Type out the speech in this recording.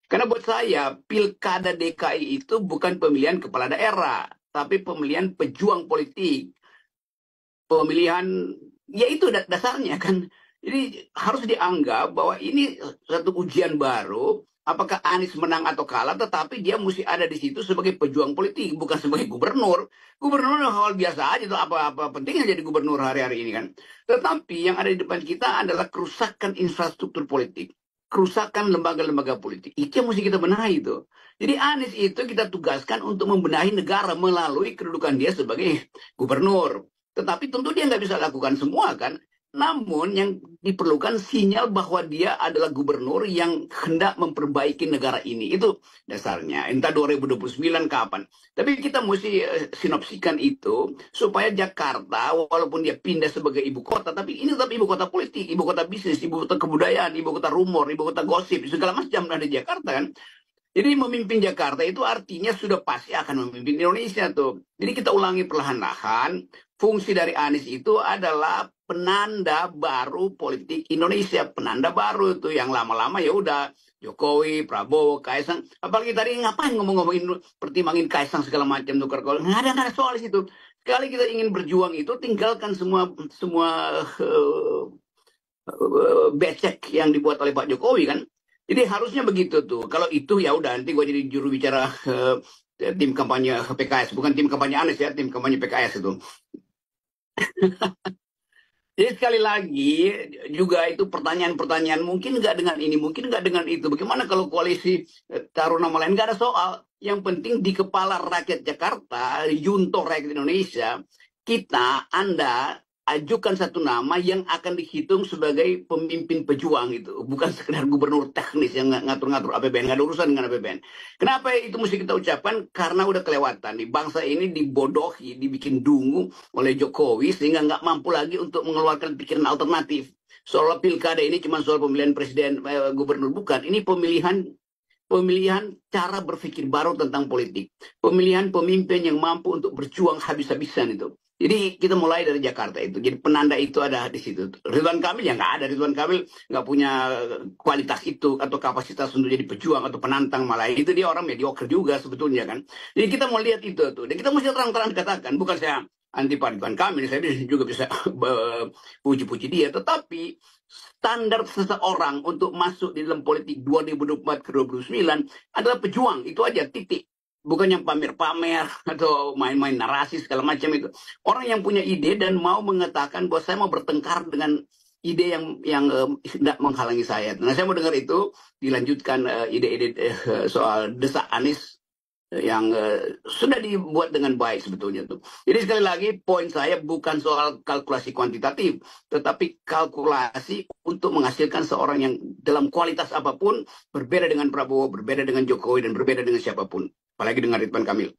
Karena buat saya, Pilkada DKI itu bukan pemilihan kepala daerah, tapi pemilihan pejuang politik. Pemilihan, ya itu dasarnya kan. Jadi harus dianggap bahwa ini satu ujian baru. Apakah Anies menang atau kalah, tetapi dia mesti ada di situ sebagai pejuang politik, bukan sebagai gubernur. Gubernur hal biasa aja tuh, apa pentingnya jadi gubernur hari-hari ini kan. Tetapi yang ada di depan kita adalah kerusakan infrastruktur politik, kerusakan lembaga-lembaga politik. Itu yang mesti kita benahi itu. Jadi Anies itu kita tugaskan untuk membenahi negara melalui kedudukan dia sebagai gubernur. Tetapi tentu dia nggak bisa lakukan semua kan. Namun yang diperlukan sinyal bahwa dia adalah gubernur yang hendak memperbaiki negara ini. Itu dasarnya. Entah 2029 kapan. Tapi kita mesti sinopsikan itu supaya Jakarta walaupun dia pindah sebagai ibu kota, tapi ini tetap ibu kota politik, ibu kota bisnis, ibu kota kebudayaan, ibu kota rumor, ibu kota gosip, segala macam ada di Jakarta kan. Jadi memimpin Jakarta itu artinya sudah pasti akan memimpin Indonesia tuh. Jadi kita ulangi perlahan-lahan. Fungsi dari Anies itu adalah penanda baru politik Indonesia. Penanda baru itu yang lama-lama ya udah Jokowi, Prabowo, Kaisang. Apalagi tadi ngapain ngomong-ngomongin pertimbangin Kaisang segala macam tukar kalau nggak ada soal situ. Sekali kita ingin berjuang itu tinggalkan semua semua becek yang dibuat oleh Pak Jokowi kan. Jadi harusnya begitu tuh. Kalau itu ya udah nanti gue jadi juru bicara tim kampanye PKS, bukan tim kampanye Anies ya, tim kampanye PKS itu. Jadi sekali lagi juga itu pertanyaan-pertanyaan mungkin nggak dengan ini, mungkin nggak dengan itu. Bagaimana kalau koalisi taruh nama lain? Nggak ada soal. Yang penting di kepala rakyat Jakarta, junto rakyat Indonesia, kita, Anda ajukan satu nama yang akan dihitung sebagai pemimpin pejuang itu, bukan sekedar gubernur teknis yang ngatur-ngatur APBN, nggak ada urusan dengan APBN. Kenapa itu mesti kita ucapkan? Karena udah kelewatan nih, bangsa ini dibodohi, dibikin dungu oleh Jokowi sehingga nggak mampu lagi untuk mengeluarkan pikiran alternatif. Soal pilkada ini cuma soal pemilihan presiden, gubernur, bukan. Ini pemilihan cara berpikir baru tentang politik. Pemilihan pemimpin yang mampu untuk berjuang habis-habisan itu. Jadi kita mulai dari Jakarta itu. Jadi penanda itu ada di situ. Ridwan Kamil ya nggak ada. Ridwan Kamil nggak punya kualitas itu atau kapasitas untuk jadi pejuang atau penantang, malah itu dia orang mediocre juga sebetulnya kan. Jadi kita mau lihat itu tuh. Dan kita mesti terang-terang katakan, bukan saya anti Pak Ridwan Kamil, saya juga bisa puji-puji dia. Tetapi standar seseorang untuk masuk di dalam politik 2024 ke 2029 adalah pejuang. Itu aja, titik. Bukan yang pamer-pamer atau main-main narasi segala macam itu. Orang yang punya ide dan mau mengatakan bahwa saya mau bertengkar dengan ide yang tidak menghalangi saya. Nah, saya mau dengar itu dilanjutkan ide-ide soal desak Anies yang sudah dibuat dengan baik sebetulnya tuh. Jadi sekali lagi poin saya bukan soal kalkulasi kuantitatif, tetapi kalkulasi untuk menghasilkan seorang yang dalam kualitas apapun berbeda dengan Prabowo, berbeda dengan Jokowi, dan berbeda dengan siapapun. Apalagi dengan Ridwan Kamil.